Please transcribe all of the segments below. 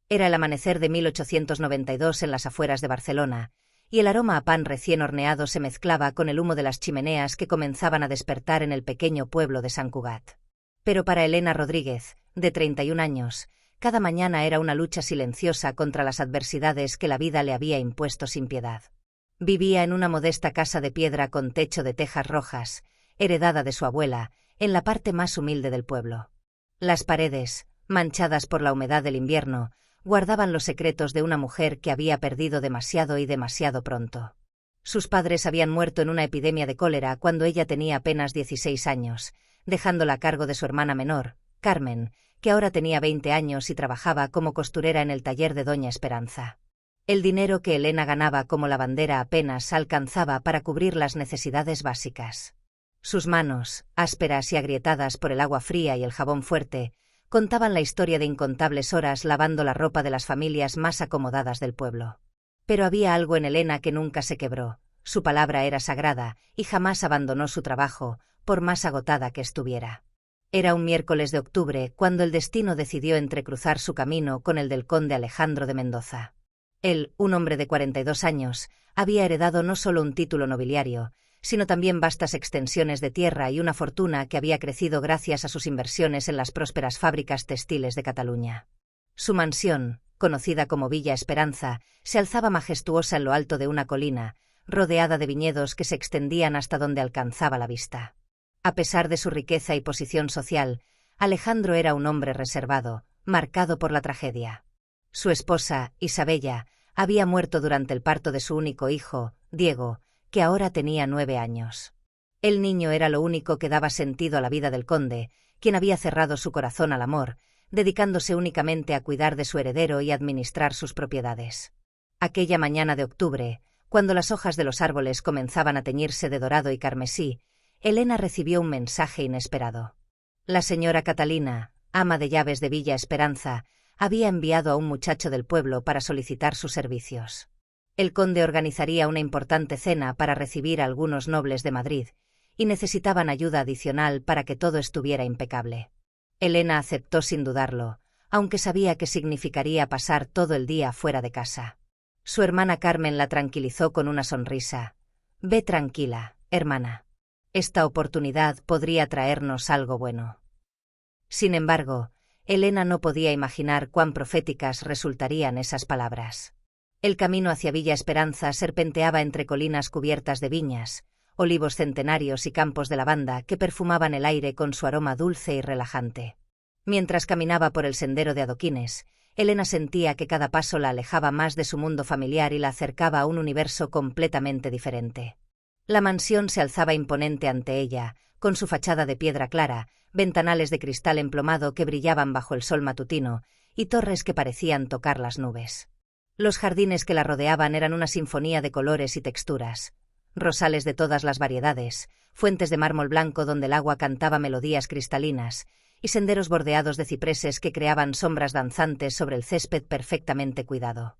Era el amanecer de 1892 en las afueras de Barcelona, y el aroma a pan recién horneado se mezclaba con el humo de las chimeneas que comenzaban a despertar en el pequeño pueblo de Sant Cugat. Pero para Elena Rodríguez, de 31 años, cada mañana era una lucha silenciosa contra las adversidades que la vida le había impuesto sin piedad. Vivía en una modesta casa de piedra con techo de tejas rojas, heredada de su abuela, en la parte más humilde del pueblo. Las paredes, manchadas por la humedad del invierno, guardaban los secretos de una mujer que había perdido demasiado y demasiado pronto. Sus padres habían muerto en una epidemia de cólera cuando ella tenía apenas 16 años, dejándola a cargo de su hermana menor, Carmen, que ahora tenía 20 años y trabajaba como costurera en el taller de Doña Esperanza. El dinero que Elena ganaba como lavandera apenas alcanzaba para cubrir las necesidades básicas. Sus manos, ásperas y agrietadas por el agua fría y el jabón fuerte, contaban la historia de incontables horas lavando la ropa de las familias más acomodadas del pueblo. Pero había algo en Elena que nunca se quebró, su palabra era sagrada y jamás abandonó su trabajo, por más agotada que estuviera. Era un miércoles de octubre cuando el destino decidió entrecruzar su camino con el del conde Alejandro de Mendoza. Él, un hombre de 42 años, había heredado no solo un título nobiliario, sino también vastas extensiones de tierra y una fortuna que había crecido gracias a sus inversiones en las prósperas fábricas textiles de Cataluña. Su mansión, conocida como Villa Esperanza, se alzaba majestuosa en lo alto de una colina, rodeada de viñedos que se extendían hasta donde alcanzaba la vista. A pesar de su riqueza y posición social, Alejandro era un hombre reservado, marcado por la tragedia. Su esposa, Isabella, había muerto durante el parto de su único hijo, Diego, que ahora tenía 9 años. El niño era lo único que daba sentido a la vida del conde, quien había cerrado su corazón al amor, dedicándose únicamente a cuidar de su heredero y administrar sus propiedades. Aquella mañana de octubre, cuando las hojas de los árboles comenzaban a teñirse de dorado y carmesí, Elena recibió un mensaje inesperado. La señora Catalina, ama de llaves de Villa Esperanza, había enviado a un muchacho del pueblo para solicitar sus servicios. El conde organizaría una importante cena para recibir a algunos nobles de Madrid, y necesitaban ayuda adicional para que todo estuviera impecable. Elena aceptó sin dudarlo, aunque sabía que significaría pasar todo el día fuera de casa. Su hermana Carmen la tranquilizó con una sonrisa. «Ve tranquila, hermana. Esta oportunidad podría traernos algo bueno». Sin embargo, Elena no podía imaginar cuán proféticas resultarían esas palabras. El camino hacia Villa Esperanza serpenteaba entre colinas cubiertas de viñas, olivos centenarios y campos de lavanda que perfumaban el aire con su aroma dulce y relajante. Mientras caminaba por el sendero de adoquines, Elena sentía que cada paso la alejaba más de su mundo familiar y la acercaba a un universo completamente diferente. La mansión se alzaba imponente ante ella, con su fachada de piedra clara, ventanales de cristal emplomado que brillaban bajo el sol matutino, y torres que parecían tocar las nubes. Los jardines que la rodeaban eran una sinfonía de colores y texturas. Rosales de todas las variedades, fuentes de mármol blanco donde el agua cantaba melodías cristalinas, y senderos bordeados de cipreses que creaban sombras danzantes sobre el césped perfectamente cuidado.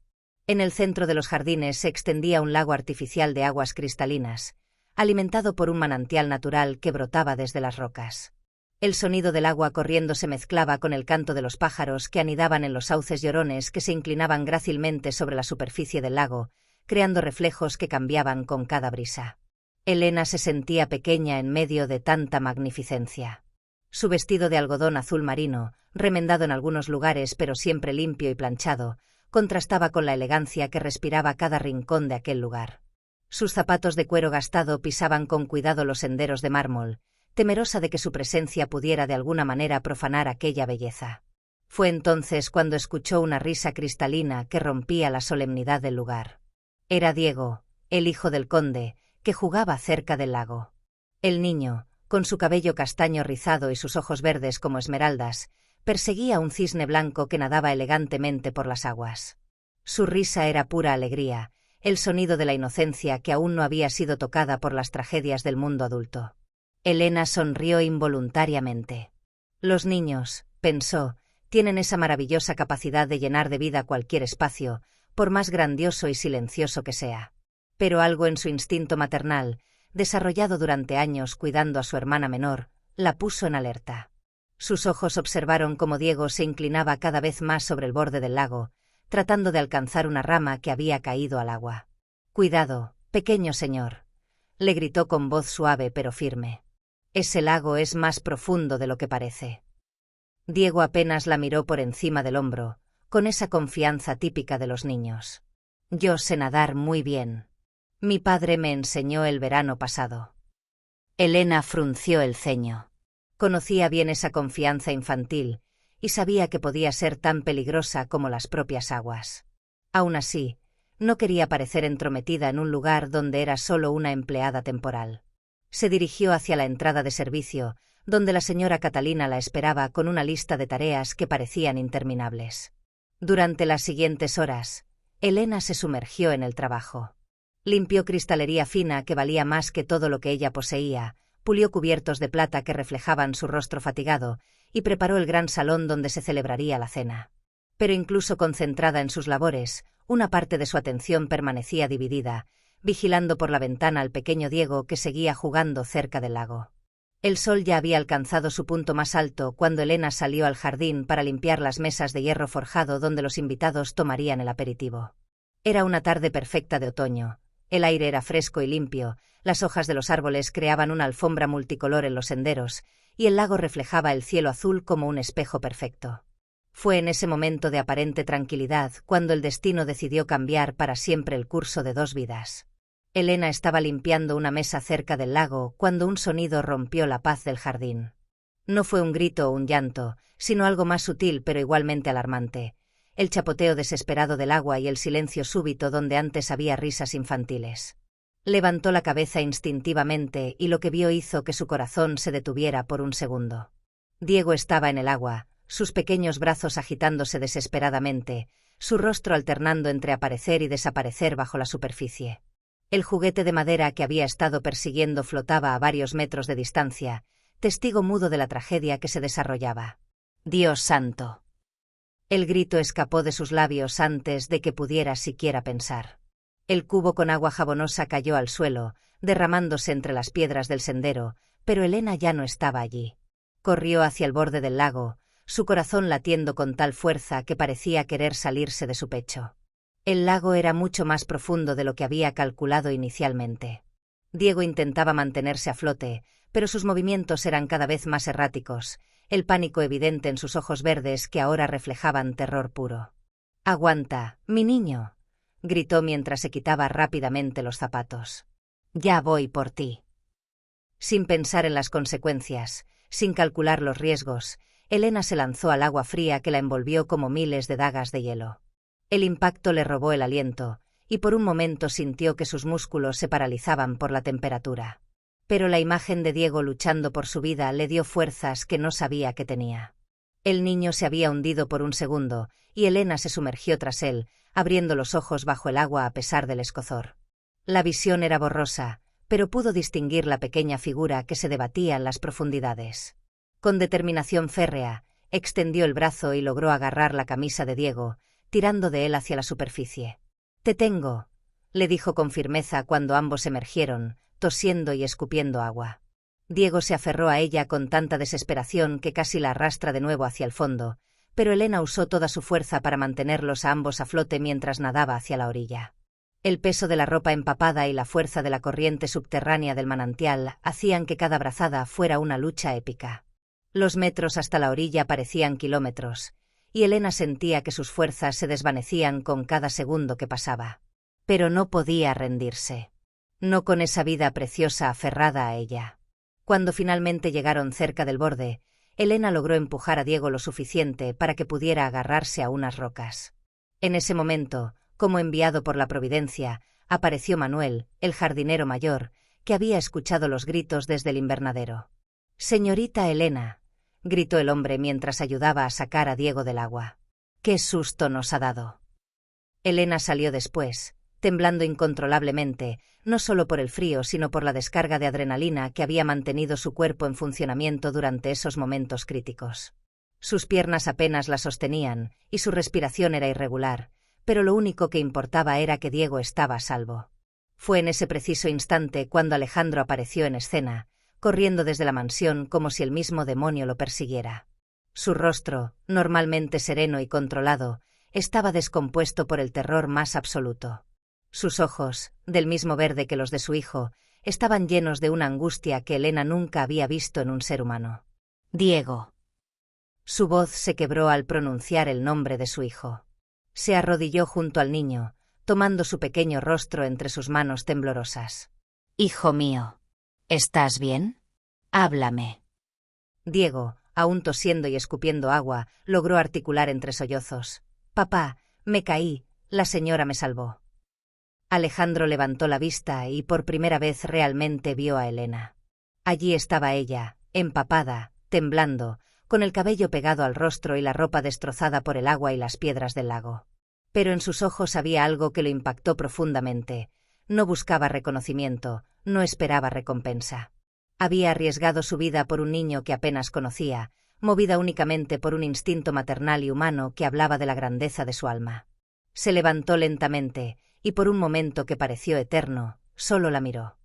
En el centro de los jardines se extendía un lago artificial de aguas cristalinas, alimentado por un manantial natural que brotaba desde las rocas. El sonido del agua corriendo se mezclaba con el canto de los pájaros que anidaban en los sauces llorones que se inclinaban grácilmente sobre la superficie del lago, creando reflejos que cambiaban con cada brisa. Elena se sentía pequeña en medio de tanta magnificencia. Su vestido de algodón azul marino, remendado en algunos lugares pero siempre limpio y planchado, contrastaba con la elegancia que respiraba cada rincón de aquel lugar. Sus zapatos de cuero gastado pisaban con cuidado los senderos de mármol, temerosa de que su presencia pudiera de alguna manera profanar aquella belleza. Fue entonces cuando escuchó una risa cristalina que rompía la solemnidad del lugar. Era Diego, el hijo del conde, que jugaba cerca del lago. El niño, con su cabello castaño rizado y sus ojos verdes como esmeraldas, perseguía un cisne blanco que nadaba elegantemente por las aguas. Su risa era pura alegría, el sonido de la inocencia que aún no había sido tocada por las tragedias del mundo adulto. Elena sonrió involuntariamente. Los niños, pensó, tienen esa maravillosa capacidad de llenar de vida cualquier espacio, por más grandioso y silencioso que sea. Pero algo en su instinto maternal, desarrollado durante años cuidando a su hermana menor, la puso en alerta. Sus ojos observaron cómo Diego se inclinaba cada vez más sobre el borde del lago, tratando de alcanzar una rama que había caído al agua. «Cuidado, pequeño señor», le gritó con voz suave pero firme. «Ese lago es más profundo de lo que parece». Diego apenas la miró por encima del hombro, con esa confianza típica de los niños. «Yo sé nadar muy bien. Mi padre me enseñó el verano pasado». Elena frunció el ceño. Conocía bien esa confianza infantil, y sabía que podía ser tan peligrosa como las propias aguas. Aún así, no quería parecer entrometida en un lugar donde era solo una empleada temporal. Se dirigió hacia la entrada de servicio, donde la señora Catalina la esperaba con una lista de tareas que parecían interminables. Durante las siguientes horas, Elena se sumergió en el trabajo. Limpió cristalería fina que valía más que todo lo que ella poseía, pulió cubiertos de plata que reflejaban su rostro fatigado, y preparó el gran salón donde se celebraría la cena. Pero incluso concentrada en sus labores, una parte de su atención permanecía dividida, vigilando por la ventana al pequeño Diego que seguía jugando cerca del lago. El sol ya había alcanzado su punto más alto cuando Elena salió al jardín para limpiar las mesas de hierro forjado donde los invitados tomarían el aperitivo. Era una tarde perfecta de otoño. El aire era fresco y limpio, las hojas de los árboles creaban una alfombra multicolor en los senderos, y el lago reflejaba el cielo azul como un espejo perfecto. Fue en ese momento de aparente tranquilidad cuando el destino decidió cambiar para siempre el curso de dos vidas. Elena estaba limpiando una mesa cerca del lago cuando un sonido rompió la paz del jardín. No fue un grito o un llanto, sino algo más sutil pero igualmente alarmante: el chapoteo desesperado del agua y el silencio súbito donde antes había risas infantiles. Levantó la cabeza instintivamente y lo que vio hizo que su corazón se detuviera por un segundo. Diego estaba en el agua, sus pequeños brazos agitándose desesperadamente, su rostro alternando entre aparecer y desaparecer bajo la superficie. El juguete de madera que había estado persiguiendo flotaba a varios metros de distancia, testigo mudo de la tragedia que se desarrollaba. «¡Dios santo!». El grito escapó de sus labios antes de que pudiera siquiera pensar. El cubo con agua jabonosa cayó al suelo, derramándose entre las piedras del sendero, pero Elena ya no estaba allí. Corrió hacia el borde del lago, su corazón latiendo con tal fuerza que parecía querer salirse de su pecho. El lago era mucho más profundo de lo que había calculado inicialmente. Diego intentaba mantenerse a flote, pero sus movimientos eran cada vez más erráticos, el pánico evidente en sus ojos verdes que ahora reflejaban terror puro. «Aguanta, mi niño», gritó mientras se quitaba rápidamente los zapatos. «Ya voy por ti». Sin pensar en las consecuencias, sin calcular los riesgos, Elena se lanzó al agua fría que la envolvió como miles de dagas de hielo. El impacto le robó el aliento, y por un momento sintió que sus músculos se paralizaban por la temperatura. Pero la imagen de Diego luchando por su vida le dio fuerzas que no sabía que tenía. El niño se había hundido por un segundo, y Elena se sumergió tras él, abriendo los ojos bajo el agua a pesar del escozor. La visión era borrosa, pero pudo distinguir la pequeña figura que se debatía en las profundidades. Con determinación férrea, extendió el brazo y logró agarrar la camisa de Diego, tirando de él hacia la superficie. «Te tengo», le dijo con firmeza cuando ambos emergieron, tosiendo y escupiendo agua. Diego se aferró a ella con tanta desesperación que casi la arrastra de nuevo hacia el fondo, pero Elena usó toda su fuerza para mantenerlos a ambos a flote mientras nadaba hacia la orilla. El peso de la ropa empapada y la fuerza de la corriente subterránea del manantial hacían que cada brazada fuera una lucha épica. Los metros hasta la orilla parecían kilómetros, y Elena sentía que sus fuerzas se desvanecían con cada segundo que pasaba. Pero no podía rendirse. No con esa vida preciosa aferrada a ella. Cuando finalmente llegaron cerca del borde, Elena logró empujar a Diego lo suficiente para que pudiera agarrarse a unas rocas. En ese momento, como enviado por la providencia, apareció Manuel, el jardinero mayor, que había escuchado los gritos desde el invernadero. «Señorita Elena», gritó el hombre mientras ayudaba a sacar a Diego del agua. «¡Qué susto nos ha dado!». Elena salió después, temblando incontrolablemente, no solo por el frío sino por la descarga de adrenalina que había mantenido su cuerpo en funcionamiento durante esos momentos críticos. Sus piernas apenas la sostenían, y su respiración era irregular, pero lo único que importaba era que Diego estaba a salvo. Fue en ese preciso instante cuando Alejandro apareció en escena, corriendo desde la mansión como si el mismo demonio lo persiguiera. Su rostro, normalmente sereno y controlado, estaba descompuesto por el terror más absoluto. Sus ojos, del mismo verde que los de su hijo, estaban llenos de una angustia que Elena nunca había visto en un ser humano. Diego. Su voz se quebró al pronunciar el nombre de su hijo. Se arrodilló junto al niño, tomando su pequeño rostro entre sus manos temblorosas. «Hijo mío, ¿estás bien? Háblame». Diego, aún tosiendo y escupiendo agua, logró articular entre sollozos. «Papá, me caí, la señora me salvó». Alejandro levantó la vista y por primera vez realmente vio a Elena. Allí estaba ella, empapada, temblando, con el cabello pegado al rostro y la ropa destrozada por el agua y las piedras del lago. Pero en sus ojos había algo que lo impactó profundamente. No buscaba reconocimiento, no esperaba recompensa. Había arriesgado su vida por un niño que apenas conocía, movida únicamente por un instinto maternal y humano que hablaba de la grandeza de su alma. Se levantó lentamente, y por un momento que pareció eterno, solo la miró.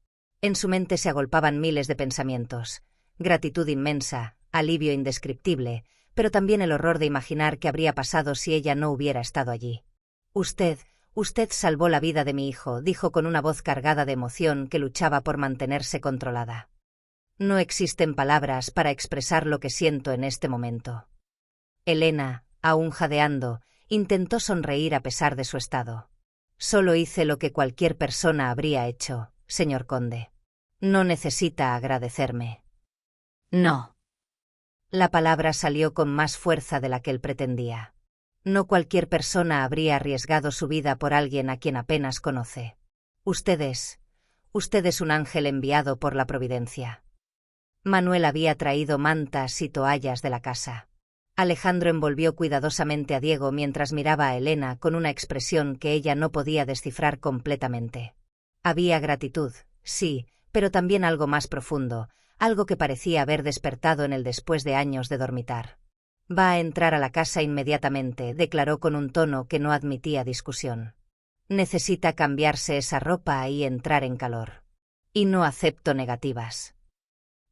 En su mente se agolpaban miles de pensamientos. Gratitud inmensa, alivio indescriptible, pero también el horror de imaginar qué habría pasado si ella no hubiera estado allí. Usted salvó la vida de mi hijo», dijo con una voz cargada de emoción que luchaba por mantenerse controlada. «No existen palabras para expresar lo que siento en este momento». Elena, aún jadeando, intentó sonreír a pesar de su estado. «Solo hice lo que cualquier persona habría hecho, señor conde. No necesita agradecerme». «No». La palabra salió con más fuerza de la que él pretendía. No cualquier persona habría arriesgado su vida por alguien a quien apenas conoce. Usted es un ángel enviado por la providencia». Manuel había traído mantas y toallas de la casa. Alejandro envolvió cuidadosamente a Diego mientras miraba a Elena con una expresión que ella no podía descifrar completamente. Había gratitud, sí, pero también algo más profundo, algo que parecía haber despertado en él después de años de dormitar. «Va a entrar a la casa inmediatamente», declaró con un tono que no admitía discusión. «Necesita cambiarse esa ropa y entrar en calor. Y no acepto negativas».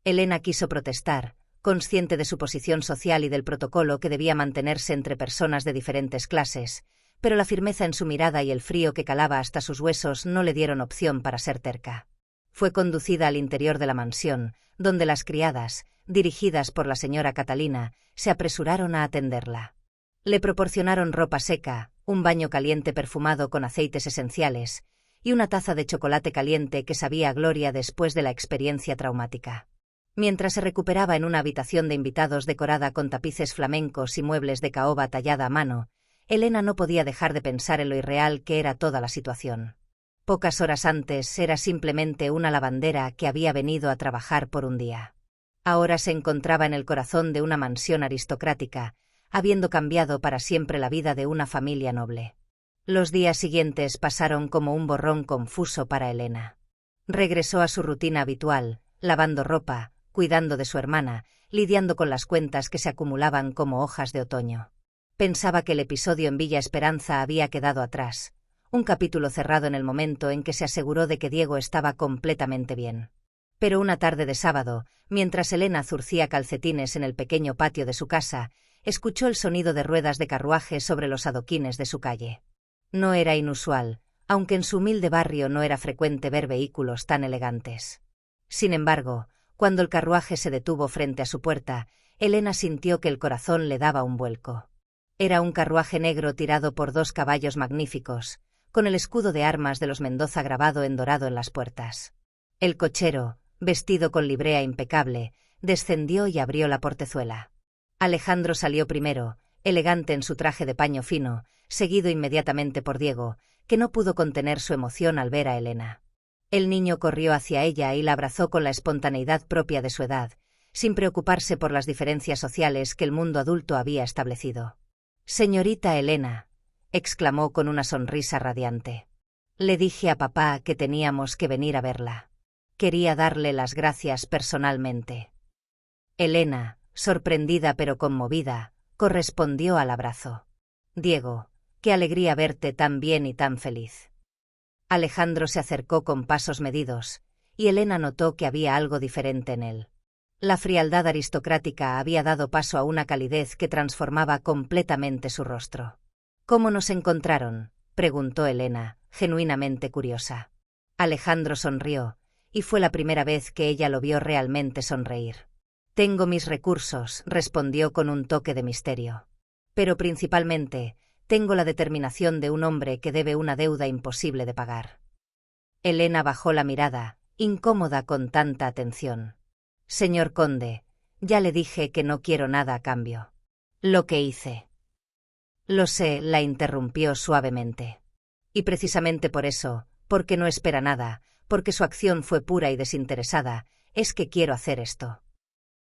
Elena quiso protestar, consciente de su posición social y del protocolo que debía mantenerse entre personas de diferentes clases, pero la firmeza en su mirada y el frío que calaba hasta sus huesos no le dieron opción para ser terca. Fue conducida al interior de la mansión, donde las criadas, dirigidas por la señora Catalina, se apresuraron a atenderla. Le proporcionaron ropa seca, un baño caliente perfumado con aceites esenciales, y una taza de chocolate caliente que sabía a gloria después de la experiencia traumática. Mientras se recuperaba en una habitación de invitados decorada con tapices flamencos y muebles de caoba tallada a mano, Elena no podía dejar de pensar en lo irreal que era toda la situación. Pocas horas antes era simplemente una lavandera que había venido a trabajar por un día. Ahora se encontraba en el corazón de una mansión aristocrática, habiendo cambiado para siempre la vida de una familia noble. Los días siguientes pasaron como un borrón confuso para Elena. Regresó a su rutina habitual, lavando ropa, cuidando de su hermana, lidiando con las cuentas que se acumulaban como hojas de otoño. Pensaba que el episodio en Villa Esperanza había quedado atrás, un capítulo cerrado en el momento en que se aseguró de que Diego estaba completamente bien. Pero una tarde de sábado, mientras Elena zurcía calcetines en el pequeño patio de su casa, escuchó el sonido de ruedas de carruaje sobre los adoquines de su calle. No era inusual, aunque en su humilde barrio no era frecuente ver vehículos tan elegantes. Sin embargo, cuando el carruaje se detuvo frente a su puerta, Elena sintió que el corazón le daba un vuelco. Era un carruaje negro tirado por 2 caballos magníficos, con el escudo de armas de los Mendoza grabado en dorado en las puertas. El cochero, vestido con librea impecable, descendió y abrió la portezuela. Alejandro salió primero, elegante en su traje de paño fino, seguido inmediatamente por Diego, que no pudo contener su emoción al ver a Elena. El niño corrió hacia ella y la abrazó con la espontaneidad propia de su edad, sin preocuparse por las diferencias sociales que el mundo adulto había establecido. «Señorita Elena», exclamó con una sonrisa radiante. «Le dije a papá que teníamos que venir a verla. Quería darle las gracias personalmente». Elena, sorprendida pero conmovida, correspondió al abrazo. «Diego, qué alegría verte tan bien y tan feliz». Alejandro se acercó con pasos medidos, y Elena notó que había algo diferente en él. La frialdad aristocrática había dado paso a una calidez que transformaba completamente su rostro. ¿Cómo nos encontraron?, preguntó Elena, genuinamente curiosa. Alejandro sonrió, y fue la primera vez que ella lo vio realmente sonreír. Tengo mis recursos, respondió con un toque de misterio. Pero principalmente, tengo la determinación de un hombre que debe una deuda imposible de pagar. Elena bajó la mirada, incómoda con tanta atención. Señor conde, ya le dije que no quiero nada a cambio. Lo que hice. Lo sé, la interrumpió suavemente. Y precisamente por eso, porque no espera nada, porque su acción fue pura y desinteresada, es que quiero hacer esto.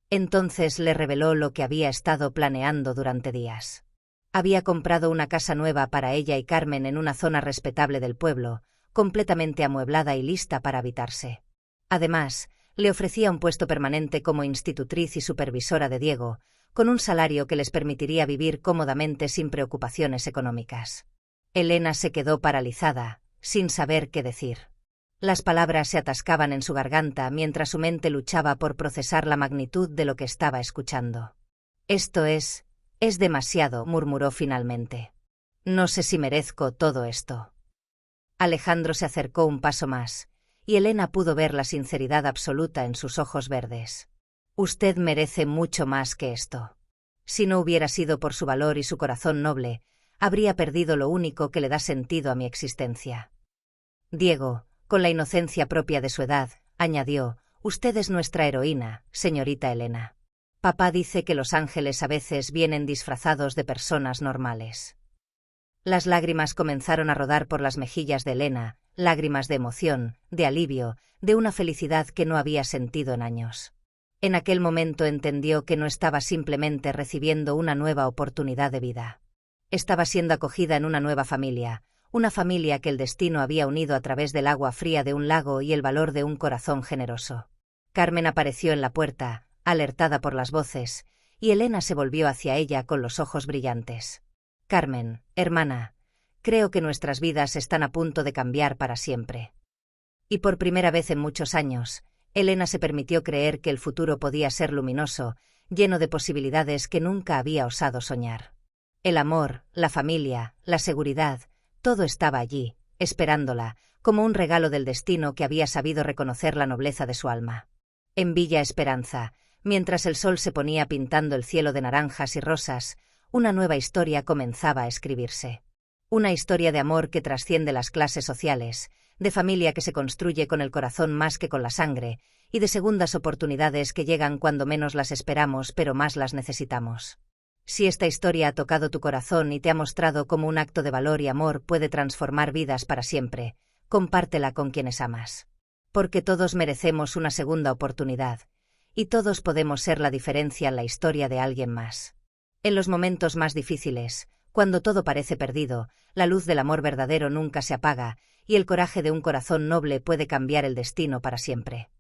Entonces le reveló lo que había estado planeando durante días. Había comprado una casa nueva para ella y Carmen en una zona respetable del pueblo, completamente amueblada y lista para habitarse. Además, le ofrecía un puesto permanente como institutriz y supervisora de Diego, con un salario que les permitiría vivir cómodamente sin preocupaciones económicas. Elena se quedó paralizada, sin saber qué decir. Las palabras se atascaban en su garganta mientras su mente luchaba por procesar la magnitud de lo que estaba escuchando. Esto es demasiado, murmuró finalmente. No sé si merezco todo esto. Alejandro se acercó un paso más, y Elena pudo ver la sinceridad absoluta en sus ojos verdes. Usted merece mucho más que esto. Si no hubiera sido por su valor y su corazón noble, habría perdido lo único que le da sentido a mi existencia. Diego, con la inocencia propia de su edad, añadió, usted es nuestra heroína, señorita Elena. Papá dice que los ángeles a veces vienen disfrazados de personas normales. Las lágrimas comenzaron a rodar por las mejillas de Elena, lágrimas de emoción, de alivio, de una felicidad que no había sentido en años. En aquel momento entendió que no estaba simplemente recibiendo una nueva oportunidad de vida. Estaba siendo acogida en una nueva familia, una familia que el destino había unido a través del agua fría de un lago y el valor de un corazón generoso. Carmen apareció en la puerta, alertada por las voces, y Elena se volvió hacia ella con los ojos brillantes. Carmen, hermana, creo que nuestras vidas están a punto de cambiar para siempre. Y por primera vez en muchos años, Elena se permitió creer que el futuro podía ser luminoso, lleno de posibilidades que nunca había osado soñar. El amor, la familia, la seguridad, todo estaba allí, esperándola, como un regalo del destino que había sabido reconocer la nobleza de su alma. En Villa Esperanza, mientras el sol se ponía pintando el cielo de naranjas y rosas, una nueva historia comenzaba a escribirse. Una historia de amor que trasciende las clases sociales, de familia que se construye con el corazón más que con la sangre, y de segundas oportunidades que llegan cuando menos las esperamos pero más las necesitamos. Si esta historia ha tocado tu corazón y te ha mostrado cómo un acto de valor y amor puede transformar vidas para siempre, compártela con quienes amas. Porque todos merecemos una segunda oportunidad, y todos podemos ser la diferencia en la historia de alguien más. En los momentos más difíciles, cuando todo parece perdido, la luz del amor verdadero nunca se apaga, y el coraje de un corazón noble puede cambiar el destino para siempre.